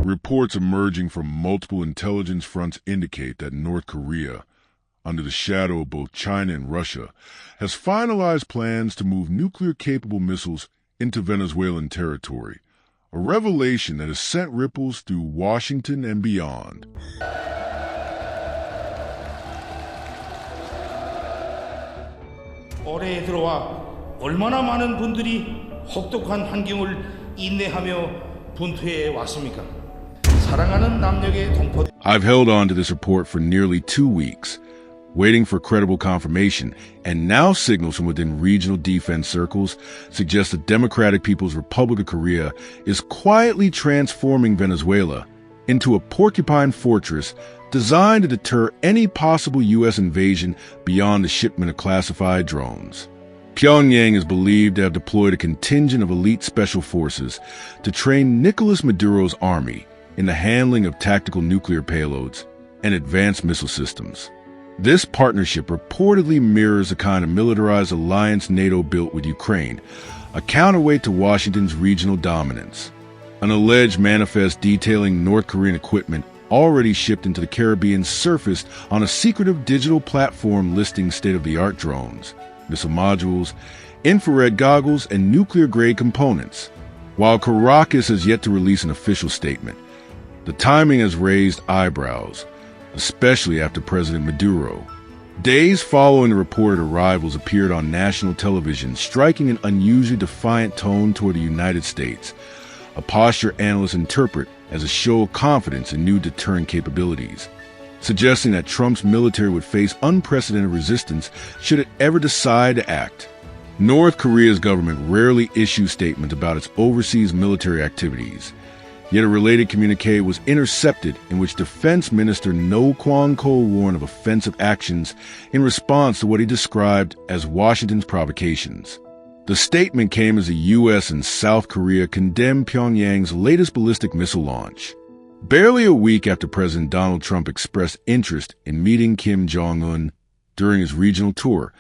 Reports emerging from multiple intelligence fronts indicate that North Korea, under the shadow of both China and Russia, has finalized plans to move nuclear-capable missiles into Venezuelan territory, a revelation that has sent ripples through Washington and beyond. 올해에 들어와 얼마나 많은 분들이 혹독한 환경을 인내하며 분투해 왔습니까? 사랑하는 남녘의 동포. I've held on to this report for nearly 2 weeks, waiting for credible confirmation, and now signals from within regional defense circles suggest the Democratic People's Republic of Korea is quietly transforming Venezuela into a porcupine fortress designed to deter any possible U.S. invasion beyond the shipment of classified drones. Pyongyang is believed to have deployed a contingent of elite special forces to train Nicolas Maduro's army in the handling of tactical nuclear payloads and advanced missile systems. This partnership reportedly mirrors the kind of militarized alliance NATO built with Ukraine, a counterweight to Washington's regional dominance. An alleged manifest detailing North Korean equipment already shipped into the Caribbean surfaced on a secretive digital platform listing state-of-the-art drones, missile modules, infrared goggles, and nuclear-grade components. While Caracas has yet to release an official statement, the timing has raised eyebrows, especially after President Maduro. Days following the reported arrivals appeared on national television, striking an unusually defiant tone toward the United States, a posture analysts interpret as a show of confidence in new deterrent capabilities, suggesting that Trump's military would face unprecedented resistance should it ever decide to act. North Korea's government rarely issues statements about its overseas military activities, yet a related communique was intercepted in which Defense Minister No Kwang-ko warned of offensive actions in response to what he described as Washington's provocations. The statement came as the U.S. and South Korea condemned Pyongyang's latest ballistic missile launch. Barely a week after President Donald Trump expressed interest in meeting Kim Jong-un during his regional tour,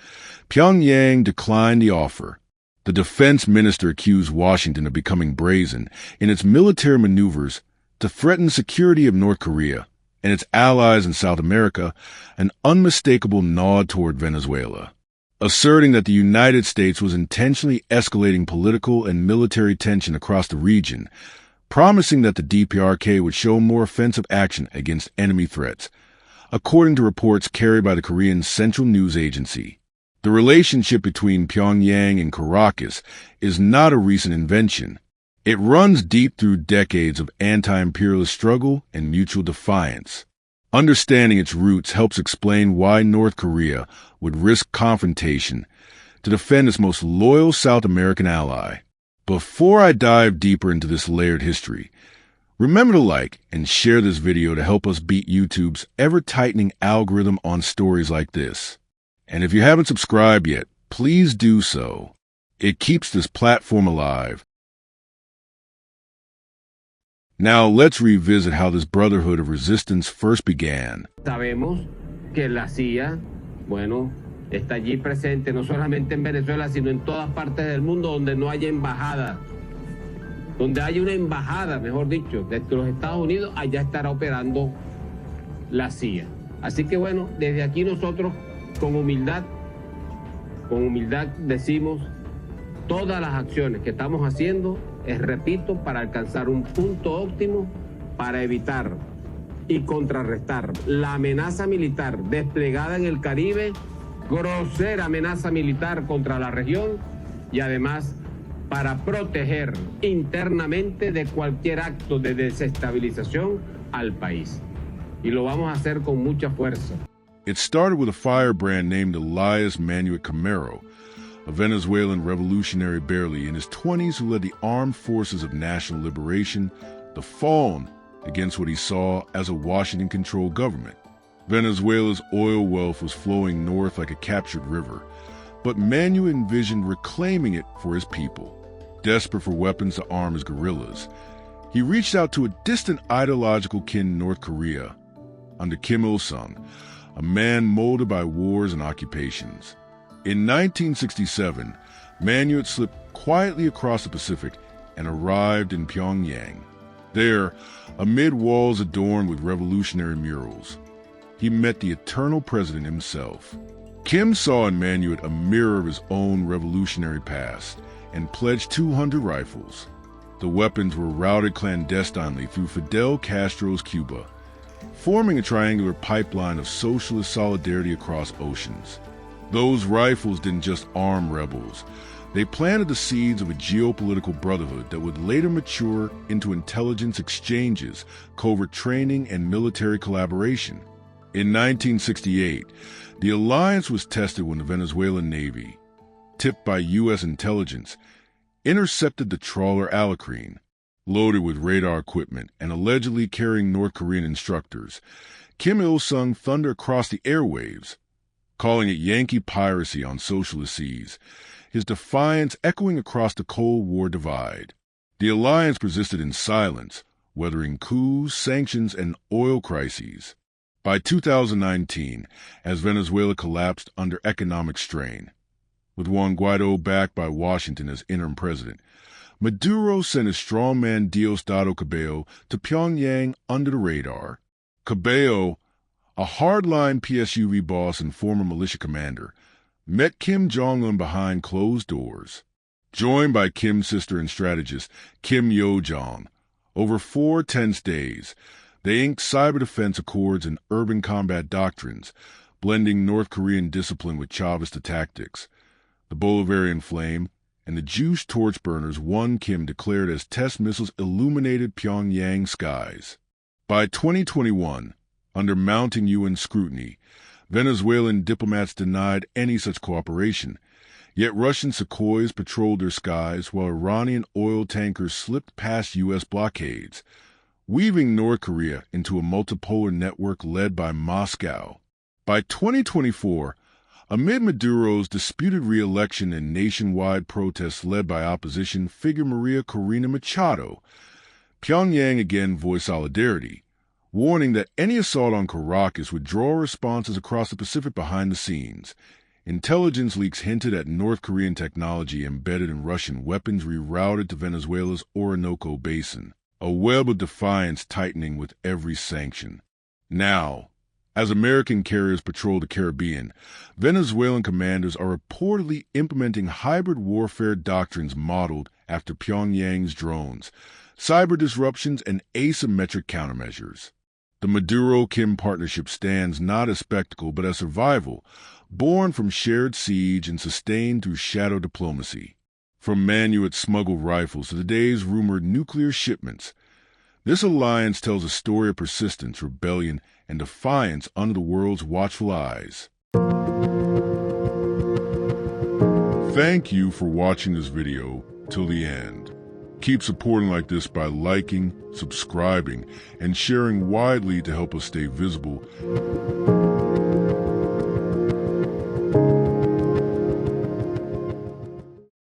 Pyongyang declined the offer. The defense minister accused Washington of becoming brazen in its military maneuvers to threaten the security of North Korea and its allies in South America, an unmistakable nod toward Venezuela, asserting that the United States was intentionally escalating political and military tension across the region, promising that the DPRK would show more offensive action against enemy threats, according to reports carried by the Korean Central News Agency. The relationship between Pyongyang and Caracas is not a recent invention. It runs deep through decades of anti-imperialist struggle and mutual defiance. Understanding its roots helps explain why North Korea would risk confrontation to defend its most loyal South American ally. Before I dive deeper into this layered history, remember to like and share this video to help us beat YouTube's ever-tightening algorithm on stories like this. And if you haven't subscribed yet, please do so. It keeps this platform alive. Now let's revisit how this brotherhood of resistance first began. Sabemos que la CIA, bueno, está allí presente no solamente en Venezuela, sino en todas partes del mundo donde no haya embajada. Donde haya una embajada, mejor dicho, de los Estados Unidos, allá estará operando la CIA. Así que bueno, desde aquí nosotros con humildad decimos todas las acciones que estamos haciendo es, repito, para alcanzar un punto óptimo para evitar y contrarrestar la amenaza militar desplegada en el Caribe, grosera amenaza militar contra la región y además para proteger internamente de cualquier acto de desestabilización al país. Y lo vamos a hacer con mucha fuerza. It started with a firebrand named Elias Manuel Camero, a Venezuelan revolutionary barely in his 20s who led the Armed Forces of National Liberation, the FALN, against what he saw as a Washington-controlled government. Venezuela's oil wealth was flowing north like a captured river, but Manuel envisioned reclaiming it for his people. Desperate for weapons to arm his guerrillas, he reached out to a distant ideological kin in North Korea, under Kim Il-sung, a man molded by wars and occupations. In 1967, Manuel slipped quietly across the Pacific and arrived in Pyongyang. There, amid walls adorned with revolutionary murals, he met the eternal president himself. Kim saw in Manuet a mirror of his own revolutionary past and pledged 200 rifles. The weapons were routed clandestinely through Fidel Castro's Cuba, forming a triangular pipeline of socialist solidarity across oceans. Those rifles didn't just arm rebels. They planted the seeds of a geopolitical brotherhood that would later mature into intelligence exchanges, covert training, and military collaboration. In 1968, the alliance was tested when the Venezuelan Navy, tipped by U.S. intelligence, intercepted the trawler Alacrine, loaded with radar equipment and allegedly carrying North Korean instructors. Kim Il-sung thundered across the airwaves, calling it Yankee piracy on socialist seas, his defiance echoing across the Cold War divide. The alliance persisted in silence, weathering coups, sanctions, and oil crises. By 2019, as Venezuela collapsed under economic strain, with Juan Guaido backed by Washington as interim president, Maduro sent his strongman Diosdado Cabello to Pyongyang under the radar. Cabello, a hardline PSUV boss and former militia commander, met Kim Jong-un behind closed doors. Joined by Kim's sister and strategist, Kim Yo-jong, over 4 tense days, they inked cyber defense accords and urban combat doctrines, blending North Korean discipline with Chavista tactics. The Bolivarian flame and the Juice torchburners one Kim declared as test missiles illuminated Pyongyang skies. By 2021, under mounting UN scrutiny, Venezuelan diplomats denied any such cooperation, yet Russian Sukhois patrolled their skies while Iranian oil tankers slipped past U.S. blockades, weaving North Korea into a multipolar network led by Moscow. By 2024, amid Maduro's disputed re-election and nationwide protests led by opposition figure Maria Corina Machado, Pyongyang again voiced solidarity, warning that any assault on Caracas would draw responses across the Pacific behind the scenes. Intelligence leaks hinted at North Korean technology embedded in Russian weapons rerouted to Venezuela's Orinoco Basin, a web of defiance tightening with every sanction. Now, as American carriers patrol the Caribbean, Venezuelan commanders are reportedly implementing hybrid warfare doctrines modeled after Pyongyang's drones, cyber disruptions, and asymmetric countermeasures. The Maduro-Kim partnership stands not as spectacle but as survival, born from shared siege and sustained through shadow diplomacy. From Manuet smuggled rifles to today's rumored nuclear shipments, this alliance tells a story of persistence, rebellion, and defiance under the world's watchful eyes. Thank you for watching this video till the end. Keep supporting like this by liking, subscribing, and sharing widely to help us stay visible.